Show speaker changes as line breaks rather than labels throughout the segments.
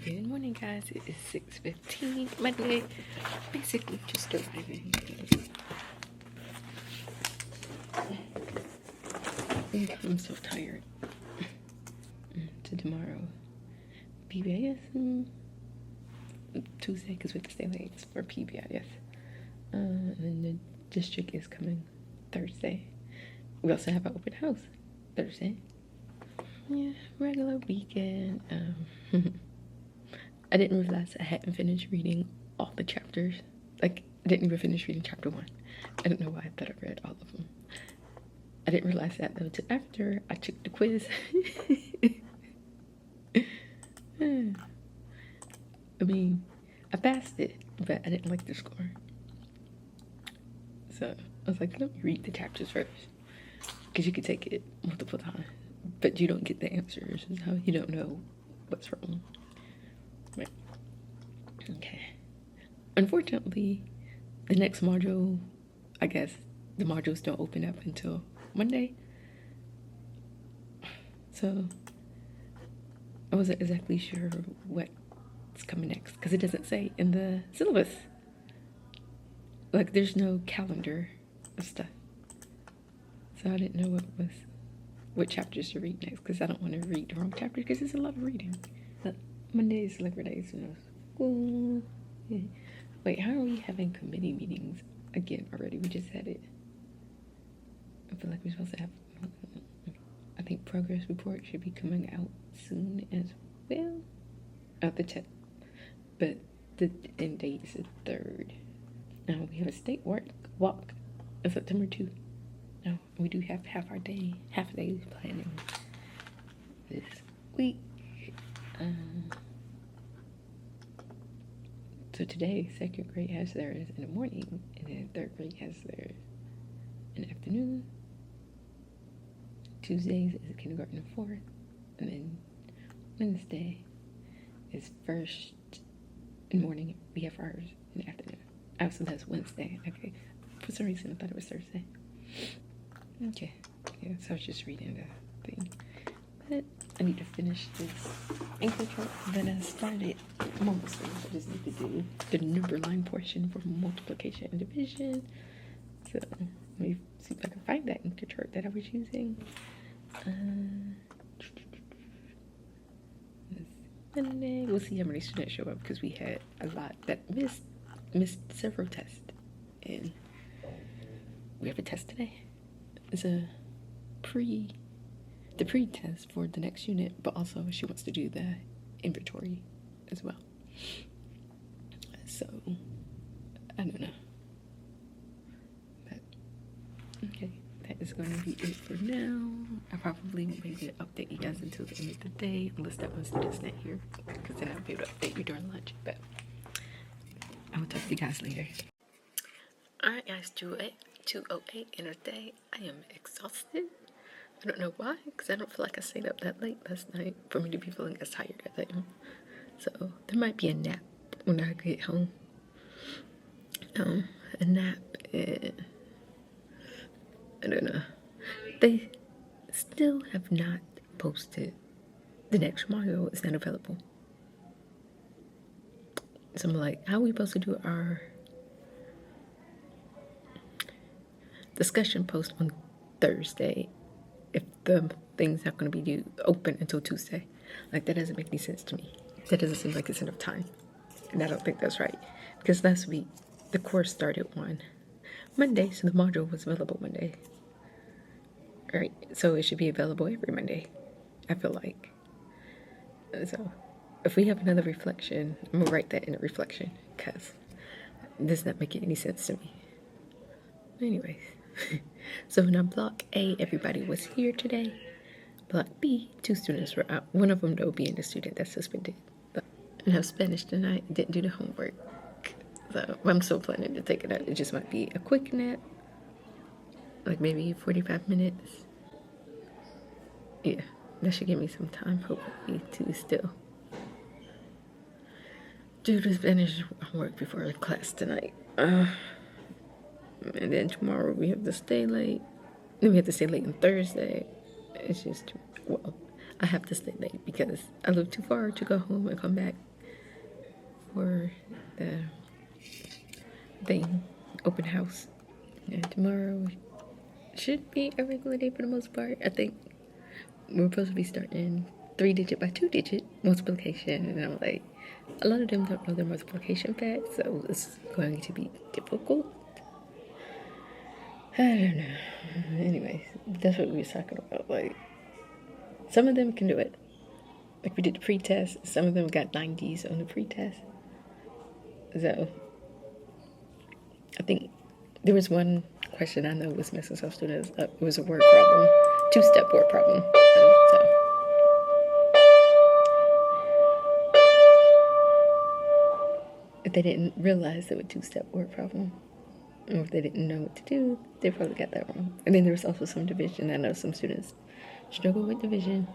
Good morning, guys. It is 6:15 Monday. Basically, just arriving. I'm so tired. To tomorrow, PBIS Tuesday because we have to stay late for PBIS. And then the district is coming Thursday. We also have an open house Thursday. Yeah, regular weekend. I didn't realize I hadn't finished reading all the chapters. Like, I didn't even finish reading chapter 1. I don't know why I thought I read all of them. I didn't realize that though until after I took the quiz. I mean, I passed it, but I didn't like the score. So I was like, let me read the chapters first. Because you could take it multiple times, but you don't get the answers. So you don't know what's wrong. Right. Okay. Unfortunately, the next module, I guess the modules don't open up until Monday. So I wasn't exactly sure what's coming next because it doesn't say in the syllabus. Like, there's no calendar of stuff. So I didn't know what chapters to read next because I don't want to read the wrong chapter because it's a lot of reading. But Monday is Labor Day, so school. Yeah. Wait, how are we having committee meetings again already? We just had it. I feel like we're supposed to have. I think progress report should be coming out soon as well. The 10th, but the end date is the 3rd. Now we have a state walk on September 2. No, we do have half a day planning this week. So today, 2nd grade has theirs in the morning, and then 3rd grade has theirs in the afternoon. Tuesdays is kindergarten and 4th, and then Wednesday is 1st in the morning. We have ours in the afternoon. Oh, so that's Wednesday. Okay. For some reason, I thought it was Thursday. Okay. Yeah, so I was just reading the thing. But I need to finish this anchor chart that I started mostly. I just need to do the number line portion for multiplication and division. So let me see if I can find that anchor chart that I was using. Monday. We'll see how many students show up because we had a lot that missed several tests, and we have a test today. It's the pre-test for the next unit, but also she wants to do the inventory as well. So I don't know, but okay, that is going to be it for now. I probably won't be able to update you guys until the end of the day, unless that one student's not here, because then I'll be able to update you during lunch. But I will talk to you guys later. Alright guys, 2:08 in a day. I am exhausted. I don't know why, because I don't feel like I stayed up that late last night for me to be feeling as tired as I am. So there might be a nap when I get home. A nap, I don't know. They still have not posted the next module. It's not available. So I'm like, how are we supposed to do our discussion post on Thursday if the thing's not going to be open until Tuesday? Like, that doesn't make any sense to me. That doesn't seem like it's enough time, and I don't think that's right, because last week the course started on Monday, so the module was available Monday. All right, so it should be available every Monday, I feel like. So if we have another reflection, I'm gonna write that in a reflection, because it does not make any sense to me. Anyways, so in block A, everybody was here today. Block B, 2 students were out. One of them, though, being the student that's suspended. And have Spanish tonight, didn't do the homework. So I'm still planning to take it out. It just might be a quick nap, like maybe 45 minutes. Yeah, that should give me some time, hopefully, to still do the Spanish homework before class tonight. And then tomorrow we have to stay late. Then we have to stay late on Thursday. It's just, well, I have to stay late because I live too far to go home and come back for the thing, open house. And tomorrow should be a regular day for the most part. I think we're supposed to be starting 3-digit by 2-digit multiplication, and I'm like, a lot of them don't know their multiplication facts, so it's going to be difficult. I don't know. Anyways, that's what we were talking about. Like, some of them can do it. Like, we did the pre-test. Some of them got 90s on the pre-test. So, I think there was one question I know was messing some students up. It was a word problem, 2-step word problem. So, if they didn't realize there was a 2-step word problem, or if they didn't know what to do, they probably got that wrong. And then there was also some division. I know some students struggle with division.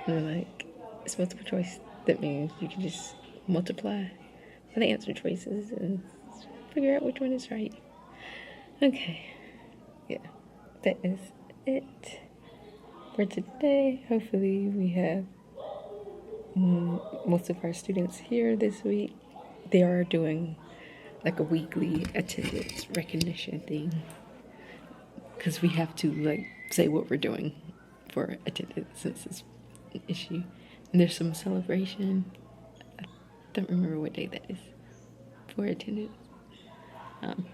And they're like, it's multiple choice. That means you can just multiply by the answer choices and figure out which one is right. Okay. Yeah. That is it for today. Hopefully we have most of our students here this week. They are doing like a weekly attendance recognition thing, because we have to like say what we're doing for attendance since it's an issue. And there's some celebration. I don't remember what day that is for attendance. And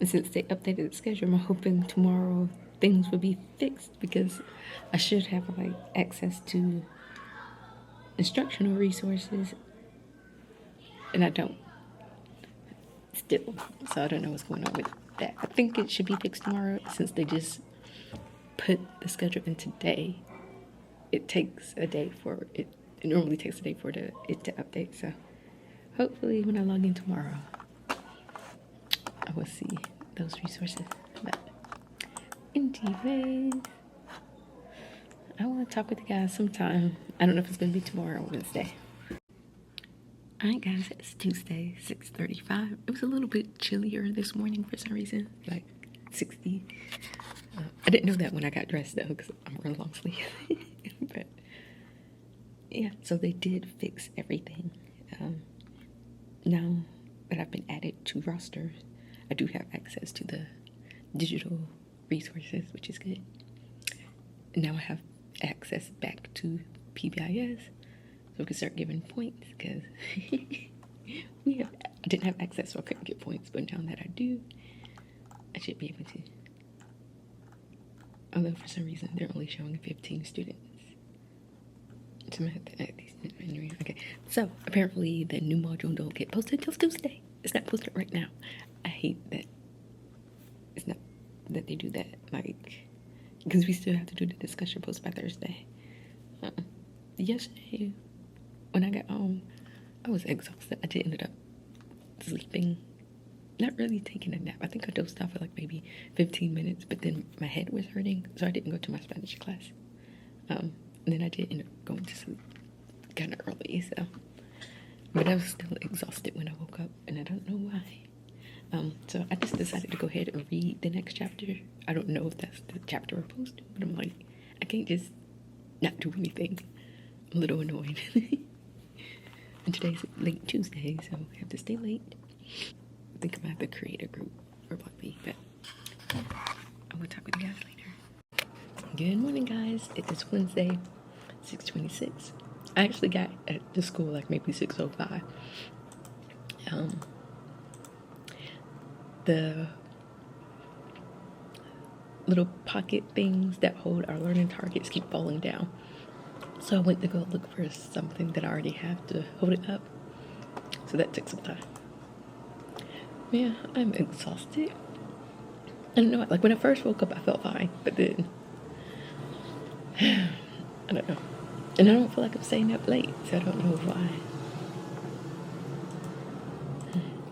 since they updated the schedule, I'm hoping tomorrow things will be fixed, because I should have like access to instructional resources, and I don't still. So I don't know what's going on with that. I think it should be fixed tomorrow, since they just put the schedule in today. It takes a day for it. It normally takes a day for it to update. So hopefully when I log in tomorrow, I will see those resources. But anyways, I want to talk with you guys sometime. I don't know if it's going to be tomorrow or Wednesday. Alright guys, it's Tuesday, 6:35. It was a little bit chillier this morning for some reason, like 60. I didn't know that when I got dressed though, because I'm wearing long sleeve. But yeah, so they did fix everything. Now that I've been added to roster, I do have access to the digital resources, which is good. Now I have access back to PBIS, so we can start giving points, because I didn't have access, so I couldn't get points, but now that I do, I should be able to. Although for some reason they're only showing 15 students. So I'm gonna have to add these in. Okay, so apparently the new module don't get posted until Tuesday. It's not posted right now. I hate that it's not that they do that, like, because we still have to do the discussion post by Thursday. Yesterday, when I got home, I was exhausted. I just ended up sleeping, not really taking a nap. I think I dozed off for like maybe 15 minutes, but then my head was hurting, so I didn't go to my Spanish class. And then I did end up going to sleep kind of early, so. But I was still exhausted when I woke up, and I don't know why. So I just decided to go ahead and read the next chapter. I don't know if that's the chapter we're supposed to, but I'm like, I can't just not do anything. I'm a little annoyed. And today's late Tuesday, so I have to stay late. I think I'm gonna have to create a group for Block B, but I'm gonna talk with you guys later. Good morning, guys. It is Wednesday, 6:26. I actually got at the school like maybe 6:05. The little pocket things that hold our learning targets keep falling down. So I went to go look for something that I already have to hold it up. So that took some time. Yeah, I'm exhausted. I don't know, like when I first woke up I felt fine, but then I don't know. And I don't feel like I'm staying up late, so I don't know why.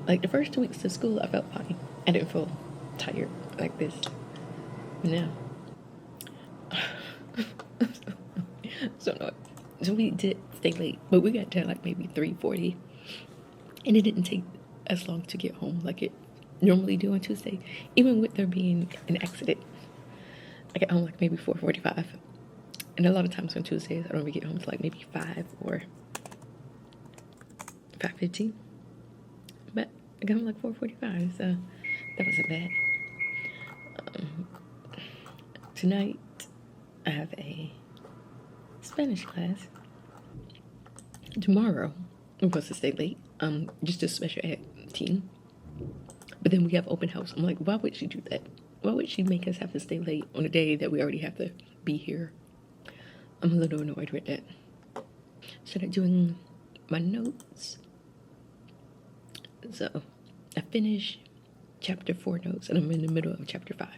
Like the first 2 weeks of school I felt fine. I didn't feel tired like this. But now so we did stay late, but we got there like maybe 3:40, and it didn't take as long to get home like it normally do on Tuesday, even with there being an accident. I got home like maybe 4:45, and a lot of times on Tuesdays I don't even get home till like maybe 5 or 5:15. But I got home like 4:45, so that wasn't bad. Tonight, I have a Spanish class. Tomorrow, I'm supposed to stay late. Just a special ed team. But then we have open house. I'm like, why would she do that? Why would she make us have to stay late on a day that we already have to be here? I'm a little annoyed with that. Started doing my notes. So I finished chapter 4 notes, and I'm in the middle of chapter 5.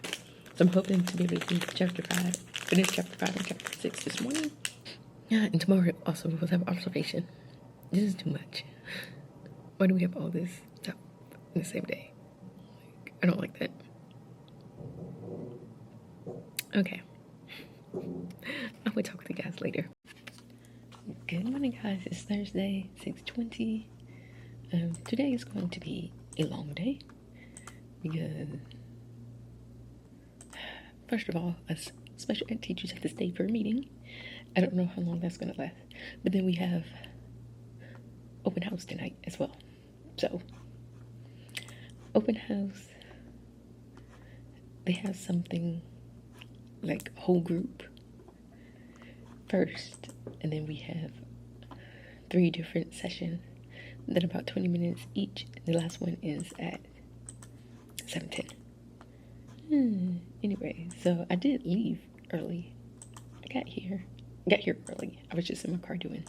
So I'm hoping to be able to do chapter 5, finish chapter 5 and chapter 6 this morning. Yeah, and tomorrow also we'll have observation. This is too much. Why do we have all this stuff in the same day? I don't like that. Okay. I will talk with you guys later. Good morning, guys. It's Thursday, 6:20. Today is going to be a long day because, first of all, us special ed teachers have to stay for a meeting. I don't know how long that's going to last. But then we have open house tonight as well. So, open house, they have something like whole group first, and then we have 3 different sessions, then about 20 minutes each. The last one is at 7:10. Anyway, so I did leave early. I got here early. I was just in my car doing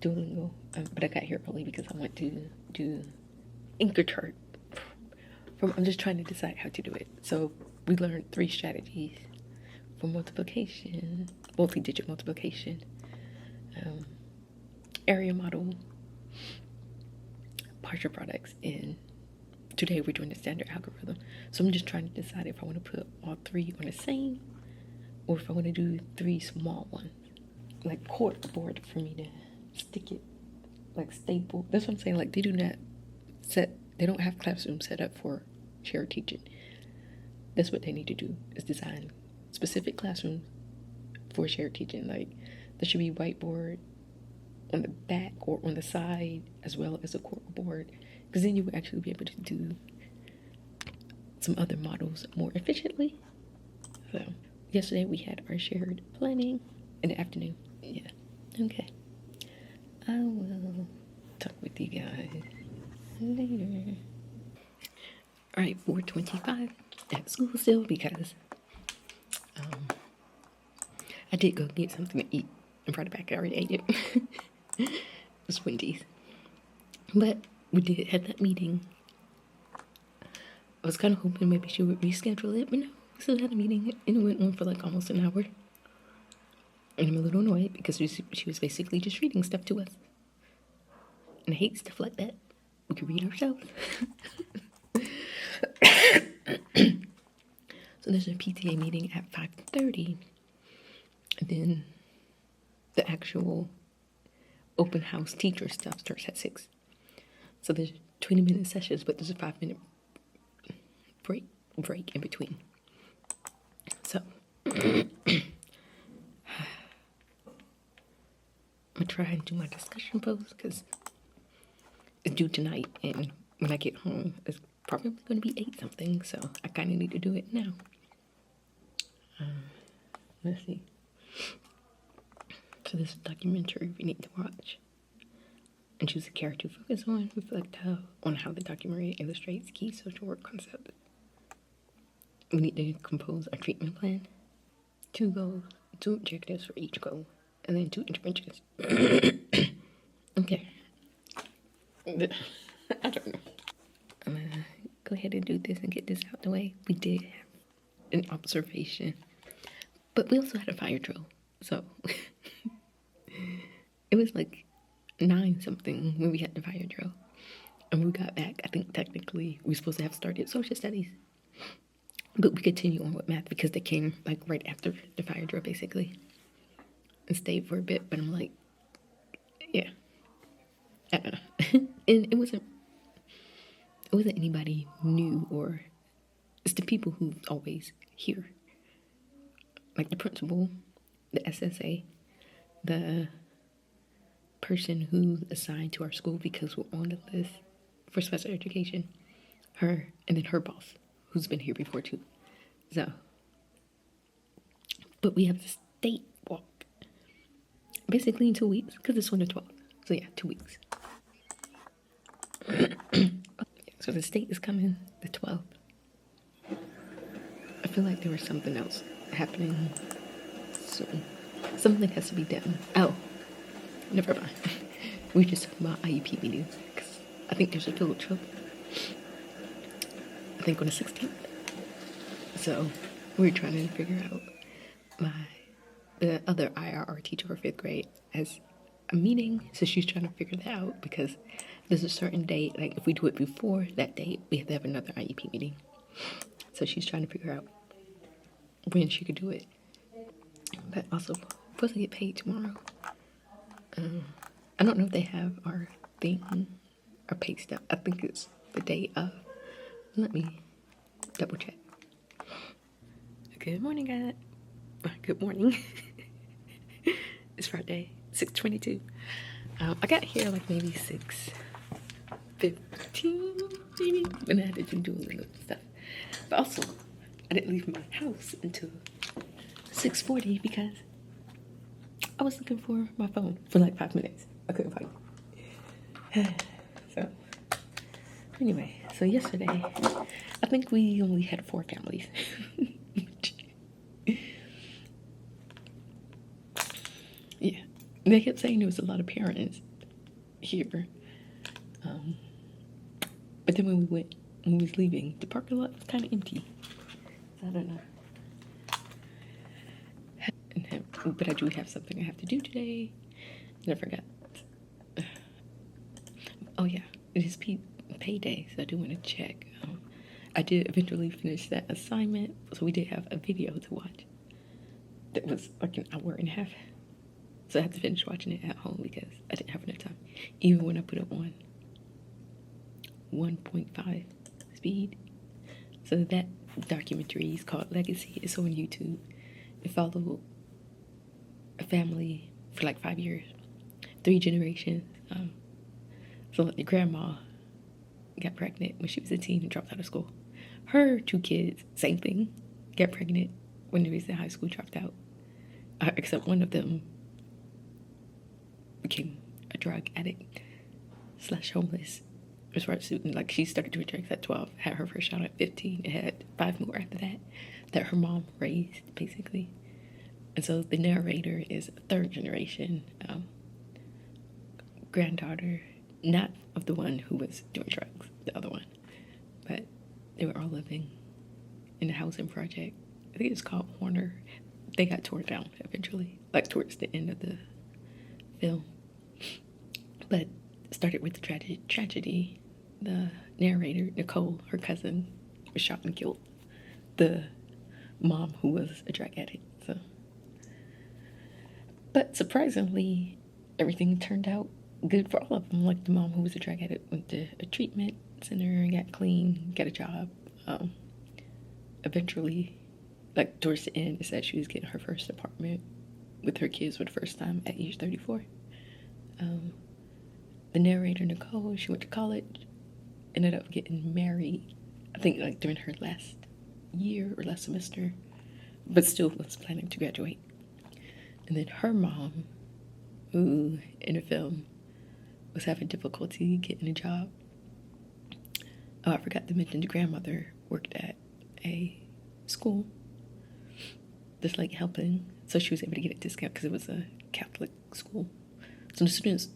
Duolingo, but I got here early because I went to do Inkerchart. I'm just trying to decide how to do it. So we learned 3 strategies for multiplication, multi-digit multiplication, area model, partial products, and today we're doing the standard algorithm. So I'm just trying to decide if I want to put all 3 on the same, or if I want to do 3 small ones, like corkboard for me to stick it, like staple. That's what I'm saying. Like they don't have classrooms set up for shared teaching. That's what they need to do, is design specific classrooms for shared teaching. Like there should be whiteboard on the back or on the side as well as a corkboard, because then you would actually be able to do some other models more efficiently. So yesterday we had our shared planning in the afternoon. Yeah. Okay. I will talk with you guys later. Alright, 4:25 at school still because I did go get something to eat. I'm brought it back. I already ate it. It was Wendy's. But we did have that meeting. I was kind of hoping maybe she would reschedule it, but no, we still had a meeting and it went on for like almost an hour. And I'm a little annoyed because she was basically just reading stuff to us. And I hate stuff like that. We can read ourselves. So there's a PTA meeting at 5:30. And then the actual open house teacher stuff starts at 6. So there's 20-minute sessions, but there's a 5-minute break in between. So I'm gonna try and do my discussion post because it's due tonight, and when I get home, it's probably going to be 8 something. So I kind of need to do it now. Let's see. So this documentary we need to watch and choose a character to focus on, reflect on how the documentary illustrates key social work concepts. We need to compose a treatment plan, 2 goals, 2 objectives for each goal, and then 2 interventions. Okay. I don't know. I'm gonna go ahead and do this and get this out the way. We did have an observation, but we also had a fire drill. So it was like 9 something when we had the fire drill. And we got back, I think technically we were supposed to have started social studies. But we continue on with math because they came like right after the fire drill basically. And stayed for a bit, but I'm like, yeah. I don't know. And it wasn't anybody new, or it's the people who always here. Like the principal, the SSA, the person who's assigned to our school because we're on the list for special education. Her, and then her boss, who's been here before too. So, but we have the state walk basically in 2 weeks because it's on the 12th. So yeah, 2 weeks. So the state is coming the 12th. I feel like there was something else happening soon. Something has to be done. Oh, never mind. We just talking about IEP meetings because I think there's a field trip. I think on the 16th. So we're trying to figure out the other IRR teacher for 5th grade has a meeting, so she's trying to figure that out because there's a certain date, like if we do it before that date, we have to have another IEP meeting. So she's trying to figure out when she could do it. But also, supposed to get paid tomorrow. I don't know if they have our thing, our pay stub. I think it's the day of. Let me double check. Good morning, guys. Good morning. It's Friday, 6:22. I got here like maybe 6:15, maybe, when I had to do little stuff. But also, I didn't leave my house until 6:40 because I was looking for my phone for like 5 minutes. I couldn't find it. So, anyway, so yesterday, I think we only had 4 families. Yeah, they kept saying there was a lot of parents here. But then when we was leaving, the parking lot was kind of empty. So I don't know. But I do have something I have to do today. And I forgot. Oh yeah, it is payday, so I do want to check. I did eventually finish that assignment, so we did have a video to watch. That was like an hour and a half. So I had to finish watching it at home because I didn't have enough time. Even when I put it on 1.5 speed. So that documentary is called Legacy. It's on YouTube. It followed a family for like 5 years, 3 generations. So like the grandma got pregnant when she was a teen and dropped out of school. Her 2 kids, same thing, got pregnant when they was in high school, dropped out. Except one of them became a drug addict / homeless. As far as like she started doing drugs at 12, had her first child at 15, and had 5 more after that her mom raised basically. And so the narrator is a 3rd generation granddaughter, not of the one who was doing drugs, the other one, but they were all living in a housing project. I think it's called Horner. They got torn down eventually, like towards the end of the film. But started with the tragedy. The narrator, Nicole, her cousin, was shot and killed. The mom, who was a drug addict. So, but surprisingly, everything turned out good for all of them. Like the mom, who was a drug addict, went to a treatment center and got clean, got a job. Eventually, like towards the end, it said she was getting her first apartment with her kids for the first time at age 34. The narrator, Nicole, she went to college, ended up getting married, I think like during her last year or last semester, but still was planning to graduate. And then her mom, who in the film was having difficulty getting a job. Oh, I forgot to mention the grandmother worked at a school, just like helping, so she was able to get a discount because it was a Catholic school. So the students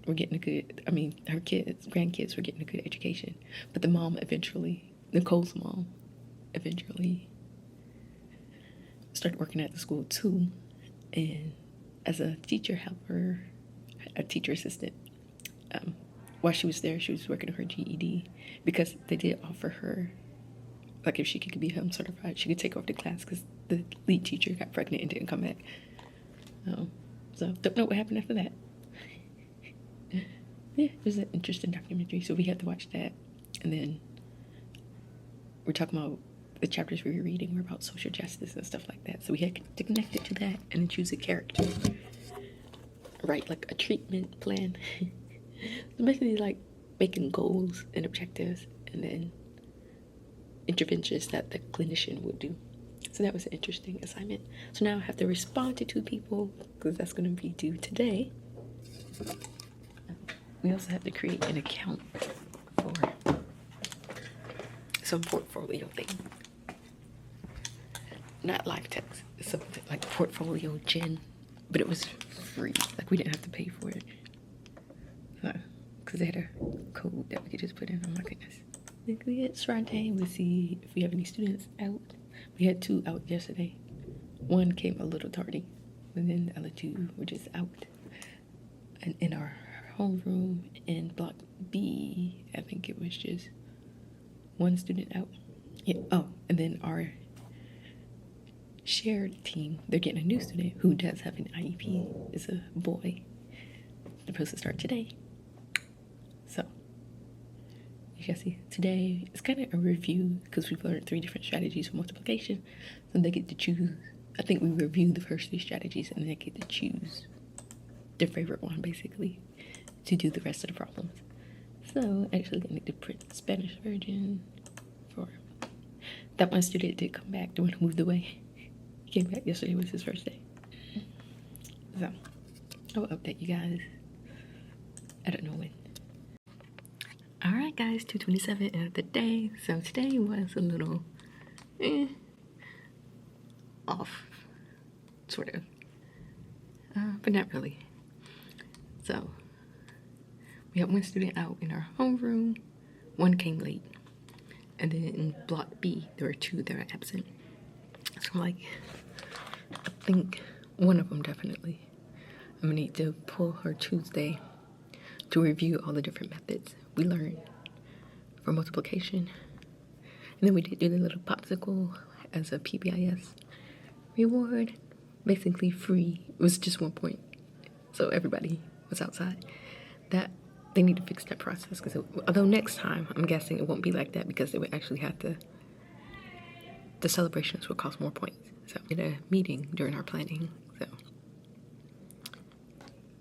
were getting a good, her grandkids were getting a good education. But the mom eventually, Nicole's mom, eventually started working at the school too. And as a teacher helper, a teacher assistant, while she was there, she was working on her GED because they did offer her, like if she could be home certified, she could take over the class because the lead teacher got pregnant and didn't come back. So don't know what happened after that. Yeah, it was an interesting documentary, so we had to watch that. And then we're talking about the chapters we were reading were about social justice and stuff like that. So we had to connect it to that and then choose a character. write like a treatment plan. So basically like making goals and objectives and then interventions that the clinician would do. So that was an interesting assignment. So now I have to respond to 2 people because that's going to be due today. We also have to create an account for some portfolio thing. Not live text, it's something like portfolio gen, but it was free. Like we didn't have to pay for it. Because they had a code that we could just put in. Oh my goodness. We get Friday. We'll see if we have any students out. We had 2 out yesterday. 1 came a little tardy, and then the other 2 were just out. And in our homeroom in block B, I think it was just 1 student out. Yeah. Oh, and then our shared team, they're getting a new student who does have an IEP. It's a boy. They're supposed to start today. So, you can see today it's kind of a review because we've learned 3 different strategies for multiplication. So they get to choose. I think we reviewed the first 3 strategies and they get to choose their favorite one basically to do the rest of the problems. So actually I need to print the Spanish version for that one student did come back, the one who moved away. He came back yesterday, was his first day. So I will update you guys. I don't know when. Alright guys, 2:27 of the day. So today was a little off, sort of. But not really. So we had 1 student out in our homeroom, 1 came late. And then in block B, there were 2 that were absent. So I'm like, I think one of them definitely. I'm gonna need to pull her Tuesday to review all the different methods we learned for multiplication. And then we did do the little popsicle as a PBIS reward, basically free. It was just 1 point, so everybody was outside. That they need to fix that process because although next time I'm guessing it won't be like that because they would actually have to. The celebrations would cost more points. So we did a meeting during our planning, so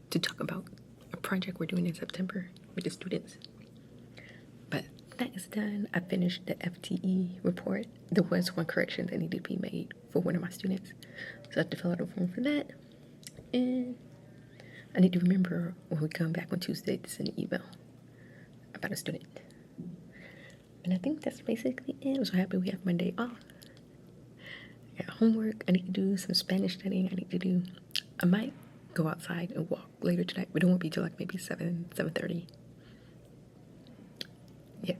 to talk about a project we're doing in September with the students. But that is done. I finished the FTE report. There was 1 correction that needed to be made for one of my students, so I have to fill out a form for that. And I need to remember when we come back on Tuesday to send an email about a student. And I think that's basically it. I'm so happy we have Monday off. I got homework I need to do, some Spanish studying I need to do. I might go outside and walk later tonight, but it won't be till like maybe 7:30. Yeah.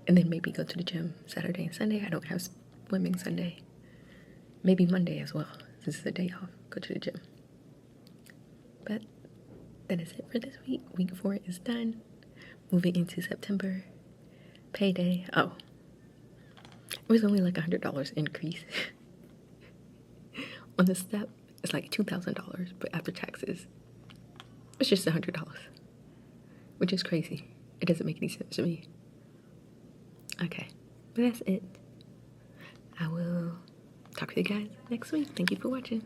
And then maybe go to the gym Saturday and Sunday. I don't have swimming Sunday. Maybe Monday as well, since it's a day off. Go to the gym. But that is it for this week. Week 4 is done. Moving into September. Payday. Oh. It was only like $100 increase. On the step, it's like $2,000, but after taxes, it's just $100, which is crazy. It doesn't make any sense to me. Okay, but that's it. I will talk to you guys next week. Thank you for watching.